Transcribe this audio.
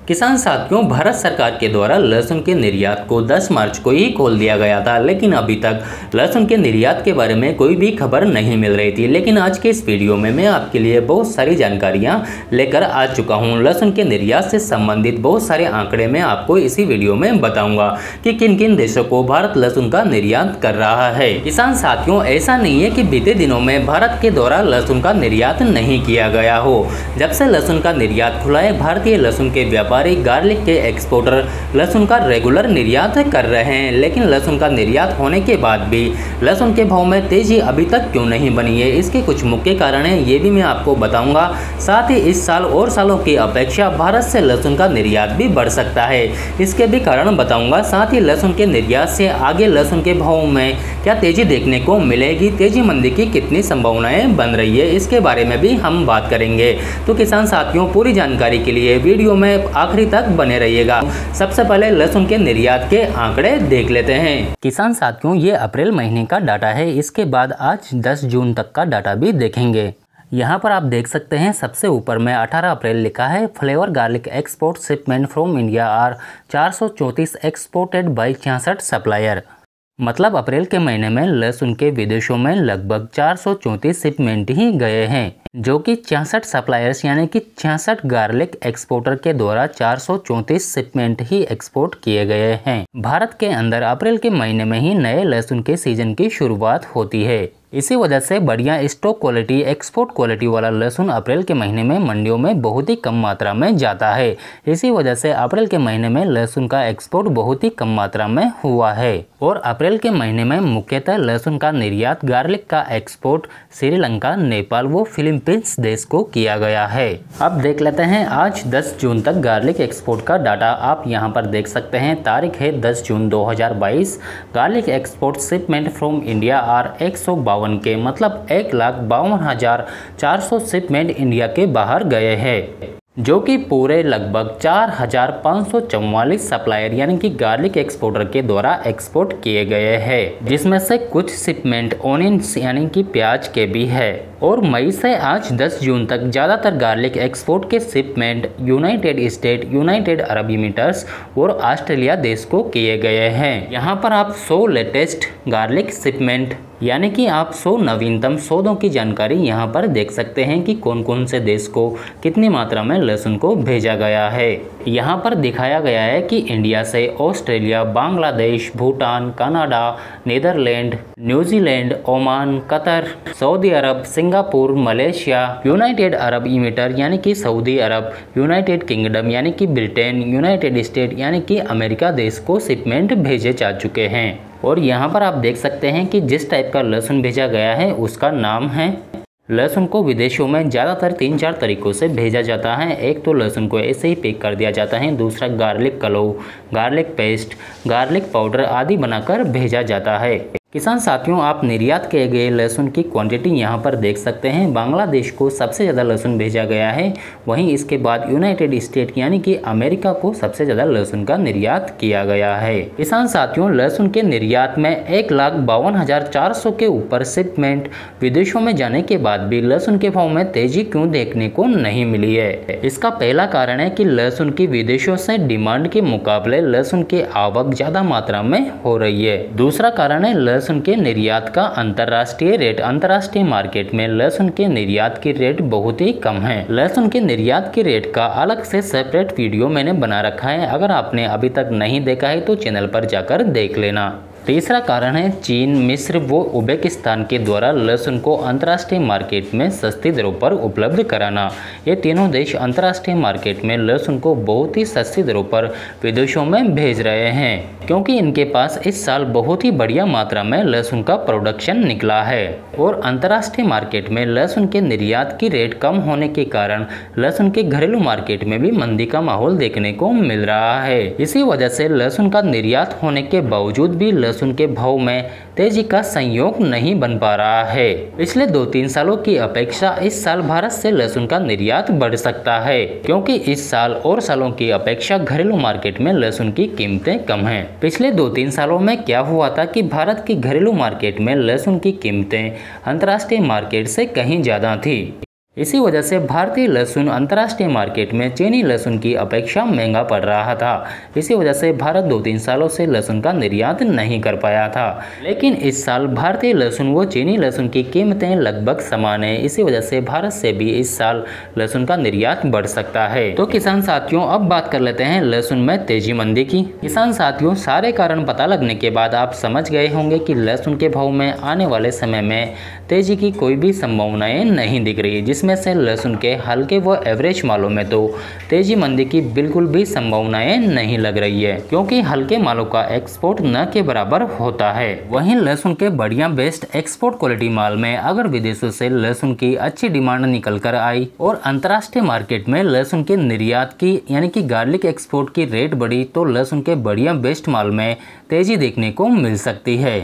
किसान साथियों, भारत सरकार के द्वारा लहसुन के निर्यात को 10 मार्च को ही खोल दिया गया था, लेकिन अभी तक लहसुन के निर्यात के बारे में कोई भी खबर नहीं मिल रही थी। लेकिन आज के इस वीडियो में मैं आपके लिए बहुत सारी जानकारियां लेकर आ चुका हूं। लहसुन के निर्यात से संबंधित बहुत सारे आंकड़े मैं आपको इसी वीडियो में बताऊंगा कि किन किन देशों को भारत लहसुन का निर्यात कर रहा है। किसान साथियों, ऐसा नहीं है कि बीते दिनों में भारत के द्वारा लहसुन का निर्यात नहीं किया गया हो। जब से लहसुन का निर्यात खुला है, भारतीय लहसुन के व्यापारी गार्लिक के एक्सपोर्टर लहसुन का रेगुलर निर्यात कर रहे हैं। लेकिन लहसुन का निर्यात होने के बाद भी लहसुन के भाव में तेजी अभी तक क्यों नहीं बनी है, इसके कुछ मुख्य कारण हैं, ये भी मैं आपको बताऊंगा। साथ ही इस साल और सालों की अपेक्षा भारत से लहसुन का निर्यात भी बढ़ सकता है, इसके भी कारण बताऊंगा। साथ ही लहसुन के निर्यात से आगे लहसुन के भाव में क्या तेजी देखने को मिलेगी, तेजी मंदी की कितनी संभावनाएं बन रही है, इसके बारे में भी हम बात करेंगे। तो किसान साथियों, पूरी जानकारी के लिए वीडियो में आखिरी तक बने रहिएगा। सबसे पहले लहसुन के निर्यात के आंकड़े देख लेते हैं। किसान साथियों, ये अप्रैल महीने का डाटा है, इसके बाद आज 10 जून तक का डाटा भी देखेंगे। यहाँ पर आप देख सकते हैं सबसे ऊपर में 18 अप्रैल लिखा है, flavour garlic export shipment from India are 434 exported by 66 supplier. मतलब अप्रैल के महीने में लहसुन के विदेशों में लगभग 434 शिपमेंट ही गए हैं, जो कि 66 सप्लायर्स यानी कि 66 गार्लिक एक्सपोर्टर के द्वारा 434 शिपमेंट ही एक्सपोर्ट किए गए हैं। भारत के अंदर अप्रैल के महीने में ही नए लहसुन के सीजन की शुरुआत होती है। इसी वजह से बढ़िया स्टॉक क्वालिटी, एक्सपोर्ट क्वालिटी वाला लहसुन अप्रैल के महीने में मंडियों में बहुत ही कम मात्रा में जाता है। इसी वजह से अप्रैल के महीने में लहसुन का एक्सपोर्ट बहुत ही कम मात्रा में हुआ है। और अप्रैल के महीने में मुख्यतः लहसुन का निर्यात, गार्लिक का एक्सपोर्ट श्रीलंका, नेपाल व फिलीपींस देश को किया गया है। अब देख लेते हैं आज 10 जून तक गार्लिक एक्सपोर्ट का डाटा। आप यहां पर देख सकते हैं, तारीख है 10 जून 2022। Garlic export shipment from India are 152 K, मतलब 1,52,400 शिपमेंट इंडिया के बाहर गए हैं, जो कि पूरे लगभग 4,544 सप्लायर यानी कि गार्लिक एक्सपोर्टर के द्वारा एक्सपोर्ट किए गए हैं, जिसमें से कुछ शिपमेंट ऑनियंस यानी कि प्याज के भी है। और मई से आज 10 जून तक ज़्यादातर गार्लिक एक्सपोर्ट के shipment United state, United Arab emirates और ऑस्ट्रेलिया देश को किए गए हैं। यहाँ पर आप 100 लेटेस्ट गार्लिक शिपमेंट यानी कि आप 100 नवीनतम सौदों की जानकारी यहाँ पर देख सकते हैं कि कौन कौन से देश को कितनी मात्रा में लहसुन को भेजा गया है। यहाँ पर दिखाया गया है कि इंडिया से Australia, Bangladesh, Bhutan, Canada, Netherland, New Zealand, Oman, Qatar, Saudi Arab, Singapore, Malaysia, United Arab Emirate यानी कि सऊदी अरब, यूनाइटेड किंगडम यानी कि ब्रिटेन, यूनाइटेड स्टेट यानी कि अमेरिका देश को शिपमेंट भेजे जा चुके हैं। और यहाँ पर आप देख सकते हैं कि जिस टाइप का लहसुन भेजा गया है उसका नाम है। लहसुन को विदेशों में ज़्यादातर 3-4 तरीक़ों से भेजा जाता है। एक तो लहसुन को ऐसे ही पैक कर दिया जाता है, दूसरा garlic clove, garlic paste, garlic powder आदि बनाकर भेजा जाता है। किसान साथियों, आप निर्यात किए गए लहसुन की क्वांटिटी यहाँ पर देख सकते हैं। बांग्लादेश को सबसे ज़्यादा लहसुन भेजा गया है, वहीं इसके बाद यूनाइटेड स्टेट यानी कि अमेरिका को सबसे ज़्यादा लहसुन का निर्यात किया गया है। किसान साथियों, लहसुन के निर्यात में 1,52,400 के ऊपर शिपमेंट विदेशों में जाने के बाद भी लहसुन के भाव में तेजी क्यों देखने को नहीं मिली है। इसका पहला कारण है कि लहसुन की विदेशों से डिमांड के मुकाबले लहसुन की आवक ज़्यादा मात्रा में हो रही है। दूसरा कारण है लहसुन के निर्यात का अंतर्राष्ट्रीय रेट। अंतर्राष्ट्रीय मार्केट में लहसुन के निर्यात की रेट बहुत ही कम है। लहसुन के निर्यात की रेट का अलग से सेपरेट वीडियो मैंने बना रखा है, अगर आपने अभी तक नहीं देखा है तो चैनल पर जाकर देख लेना। तीसरा कारण है चीन, मिस्र व उज्बेकिस्तान के द्वारा लहसुन को अंतर्राष्ट्रीय मार्केट में सस्ती दरों पर उपलब्ध कराना। ये तीनों देश अंतर्राष्ट्रीय मार्केट में लहसुन को बहुत ही सस्ती दरों पर विदेशों में भेज रहे हैं, क्योंकि इनके पास इस साल बहुत ही बढ़िया मात्रा में लहसुन का प्रोडक्शन निकला है। और अंतर्राष्ट्रीय मार्केट में लहसुन के निर्यात की रेट कम होने के कारण लहसुन के घरेलू मार्केट में भी मंदी का माहौल देखने को मिल रहा है। इसी वजह से लहसुन का निर्यात होने के बावजूद भी लहसुन के भाव में तेजी का संयोग नहीं बन पा रहा है। पिछले 2-3 सालों की अपेक्षा इस साल भारत से लहसुन का निर्यात बढ़ सकता है, क्योंकि इस साल और सालों की अपेक्षा घरेलू मार्केट में लहसुन की कीमतें कम हैं। पिछले 2-3 सालों में क्या हुआ था कि भारत की घरेलू मार्केट में लहसुन की कीमतें अंतर्राष्ट्रीय मार्केट से कहीं ज़्यादा थी। इसी वजह से भारतीय लहसुन अंतर्राष्ट्रीय मार्केट में चीनी लहसुन की अपेक्षा महंगा पड़ रहा था। इसी वजह से भारत 2-3 सालों से लहसुन का निर्यात नहीं कर पाया था। लेकिन इस साल भारतीय लहसुन व चीनी लहसुन की कीमतें लगभग समान है। इसी वजह से भारत से भी इस साल लहसुन का निर्यात बढ़ सकता है। तो किसान साथियों, अब बात कर लेते हैं लहसुन में तेजी मंदी की। किसान साथियों, सारे कारण पता लगने के बाद आप समझ गए होंगे कि लहसुन के भाव में आने वाले समय में तेजी की कोई भी संभावनाएं नहीं दिख रही, जिसमें से लहसुन के हल्के व एवरेज मालों में तो तेजी मंदी की बिल्कुल भी संभावनाएं नहीं लग रही है, क्योंकि हल्के मालों का एक्सपोर्ट न के बराबर होता है। वहीं लहसुन के बढ़िया बेस्ट एक्सपोर्ट क्वालिटी माल में अगर विदेशों से लहसुन की अच्छी डिमांड निकल कर आई और अंतर्राष्ट्रीय मार्केट में लहसुन के निर्यात की यानी कि गार्लिक एक्सपोर्ट की रेट बढ़ी, तो लहसुन के बढ़िया बेस्ट माल में तेजी देखने को मिल सकती है।